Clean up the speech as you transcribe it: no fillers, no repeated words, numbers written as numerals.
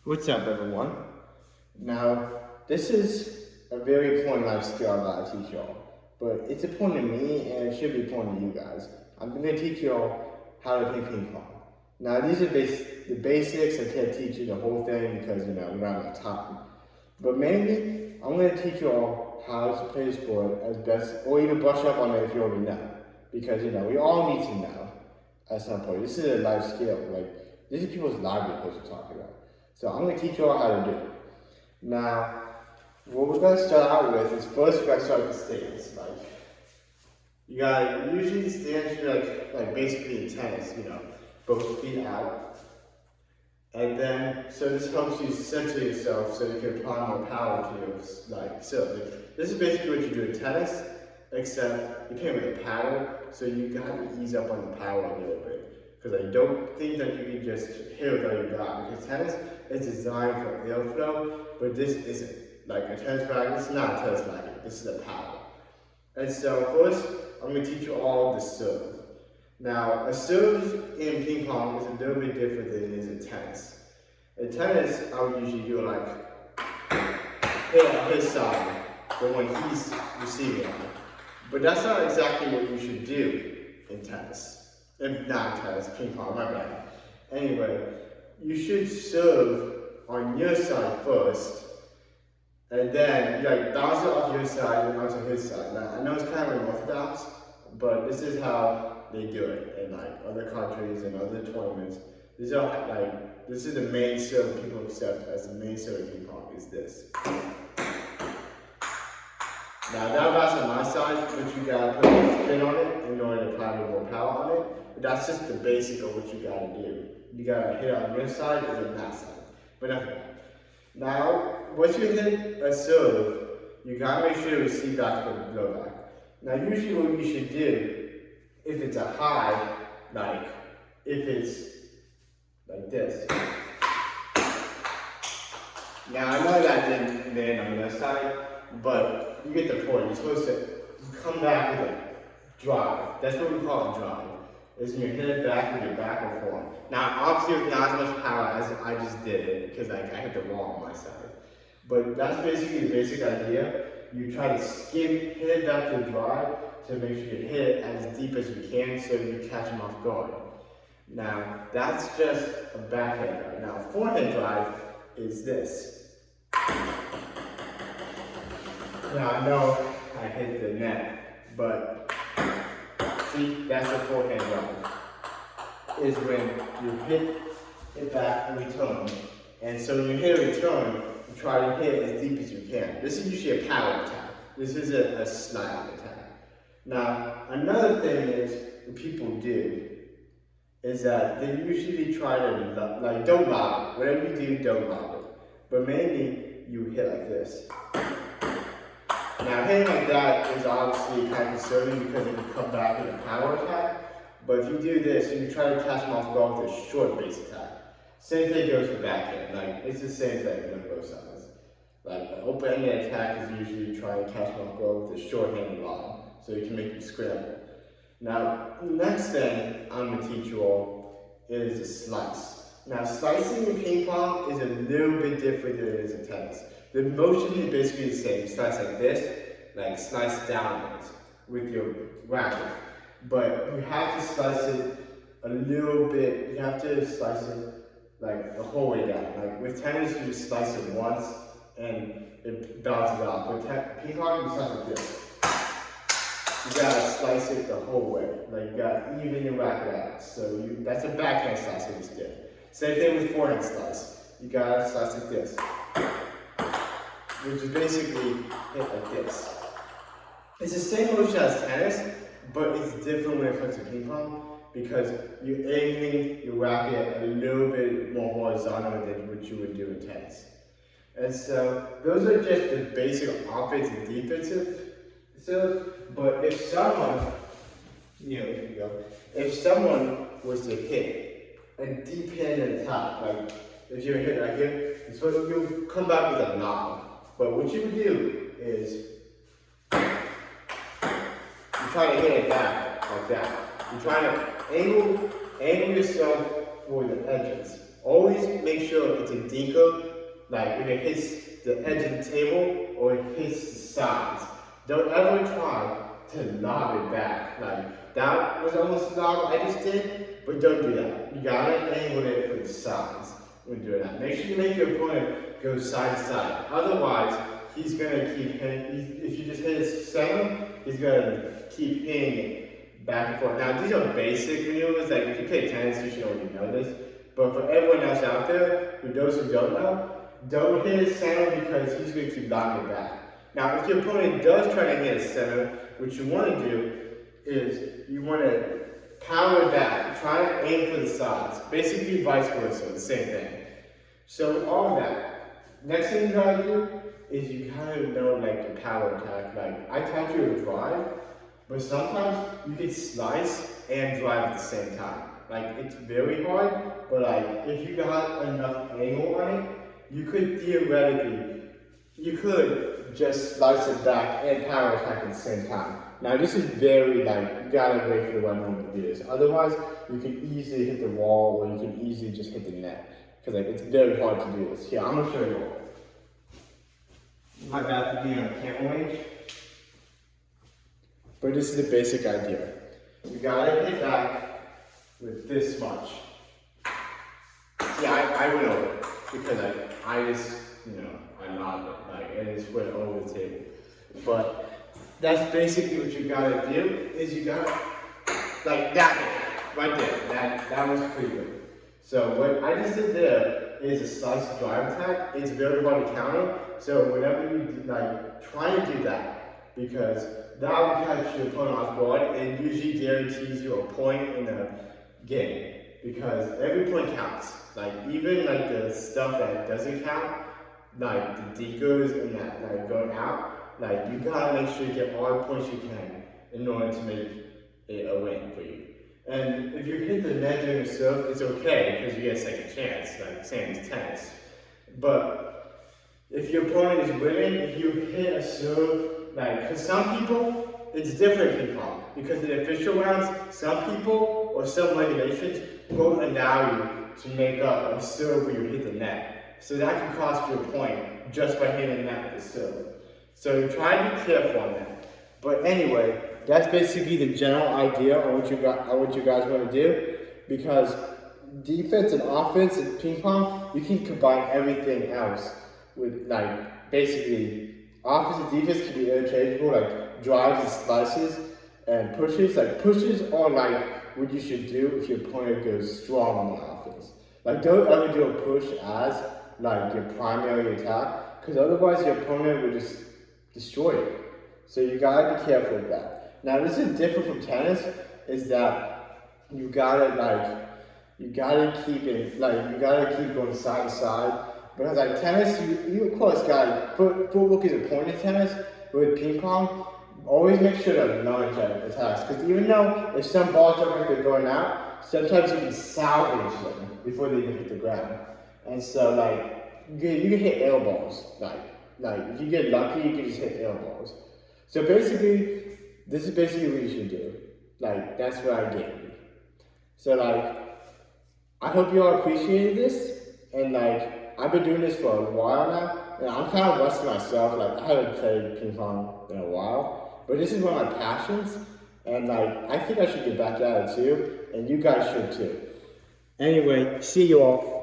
What's up, everyone? Now, this is a very important life skill I'm about to teach y'all, but it's important to me and it should be important to you guys. I'm going to teach y'all how to play ping pong. Now, these are the basics. I can't teach you the whole thing because, we don't have enough time. But mainly, I'm going to teach y'all how to play the sport as best, or even brush up on it if you already know. Because, we all need to know at some point. This is a life skill. This is people's livelihoods we're talking about. So I'm going to teach you all how to do it. Now, what we're going to start out with is first we're going to start with the stance. You got usually the stance should like basically in tennis, both feet out. And then, so this helps you center yourself so you can apply more power to your serve. This is basically what you do in tennis, except you're playing with a paddle, so you got to ease up on the power a little bit. Because I don't think that you can just hit without your bat. Because tennis is designed for airflow, but this isn't. Like a tennis racket, this is not a tennis racket, this is a paddle. And so first, I'm going to teach you all the serve. Now, a serve in ping pong is a little bit different than it is in tennis. In tennis, I would usually do hit on his side, but when he's receiving it. But that's not exactly what you should do in tennis. Not tennis, ping pong, my bad. Anyway, you should serve on your side first, and then you bounce it off your side and onto his side. Now, I know it's kind of unorthodox, but this is how they do it in other countries and other tournaments. This is the main serve people accept as the main serve of ping pong is this. Now that bounce on my side, but you gotta put a spin on it in order to apply more power on it. But that's just the basic of what you gotta do. You gotta hit on your side and then that side. But enough of that. Now, once you hit a serve, you gotta make sure to receive back from the blowback. Now, usually what you should do, if it's a high, if it's like this. Now, I know that didn't land on your side, but you get the point. You're supposed to come back with a drive. That's what we call a drive. Is when you hit it back with your backward form. Now, obviously, with not as much power as I just did it, because I hit the wall on my side. But that's basically the basic idea. You try to hit it back to the drive to make sure you hit it as deep as you can so you catch them off guard. Now, that's just a backhand drive. Now, a forehand drive is this. Now, I know I hit the net, but see, that's the forehand drive. Is when you hit it back and return. And so when you hit a return, you try to hit as deep as you can. This is usually a power attack. This is a sliding attack. Now, another thing is what people do is that they usually try to, don't lob it. Whatever you do, don't lob it. But mainly, you hit like this. Now, hitting like that is obviously kind of concerning because it can come back with a power attack. But if you do this, you try to catch them off guard with a short base attack. Same thing goes for backhand. It's the same thing on both sides. An open-handed attack is usually trying to catch them off guard with a short-handed lob, so you can make them scramble. Now, the next thing I'm going to teach you all is a slice. Now, slicing in ping pong is a little bit different than it is in tennis. The motion is basically the same. You slice like this, slice downwards with your racket. But you have to slice it a little bit, you have to slice it the whole way down. With tennis, you just slice it once and it bounces off. With ping pong, you slice it like this. You gotta slice it the whole way. You gotta even your racket out. So that's a backhand slice we just did. Same thing with forehand slice. You gotta slice like this. Which is basically hit like this. It's the same motion as tennis, but it's different when it comes to ping pong because you're aiming your racket a little bit more horizontal than what you would do in tennis. And so those are just the basic offensive and defensive serves. But if someone, if someone was to hit a deep hand in the top, if you're hit right here, you'll come back with a knob. But what you would do is you try to hit it back like that. You try to angle yourself for the edges. always make sure it's a dinker, like if it hits the edge of the table or it hits the sides. Don't ever try to lob it back. Like that was almost a lob I just did, but don't do that. You gotta angle it for the sides when doing that. Make sure you make your opponent go side to side. Otherwise, he's gonna keep hitting. If you just hit his center, he's gonna keep hitting it back and forth. Now these are basic maneuvers. Like if you play tennis, you should already know this. But for everyone else out there, those who don't know, don't hit his center because he's gonna keep knocking it back. Now, if your opponent does try to hit his center, what you want to do is you want to power it back. Try to aim for the sides. Basically, vice versa, the same thing. So all of that. Next thing you gotta do is you gotta know like the power attack. Like I taught you a drive, but sometimes you can slice and drive at the same time. Like it's very hard, but like if you got enough angle on it, you could theoretically, just slice it back and power attack at the same time. Now this is very like, you gotta wait for the right moment to do this. Otherwise, you can easily hit the wall or you can easily just hit the net. Because like, it's very hard to do this. Here, I'm gonna show you all. My bad for being on camera range. But this is the basic idea. You gotta hit that with this much. See, I went over it because I just, I nodded it, like, and it just went over the table. But that's basically what you gotta do, is you gotta, like that, right there, that was pretty good. So what I just did there is a slice drive attack. It's very hard to counter, so whenever you, try to do that, because that will catch your opponent off guard and usually guarantees you a point in the game, because every point counts. Like, even the stuff that doesn't count, like the dekers and that going out, you gotta make sure you get all the points you can in order to make it a win for you. And if you hit the net during the serve, it's okay because you get a second chance, like same as tennis. But if your opponent is winning, if you hit a serve, because some people, it's different in ping pong. Because in the official rounds, some people or some regulations won't allow you to make up a serve where you hit the net. So that can cost you a point just by hitting the net with the serve. So try to be careful on that. But anyway, that's basically the general idea on what you guys want to do. Because defense and offense in ping pong, you can combine everything else with basically offense and defense can be interchangeable, like drives and slices and pushes. Pushes are what you should do if your opponent goes strong on the offense. Don't ever do a push as your primary attack, because otherwise your opponent will just destroy it. So you gotta be careful with that. Now this is different from tennis, is that you gotta keep it, you gotta keep going side to side. Because tennis, you of course got footwork is important in tennis, but with ping pong, always make sure to launch at attacks. Because even though if some balls look like they're going out, sometimes you can salvage them before they even hit the ground. And so you can hit air balls. If you get lucky, you can just hit air balls. So basically, this is basically what you should do. That's what I did. So I hope you all appreciated this. And I've been doing this for a while now. And I'm kind of rusty myself. I haven't played ping pong in a while. But this is one of my passions. And I think I should get back at it too. And you guys should too. Anyway, see you all.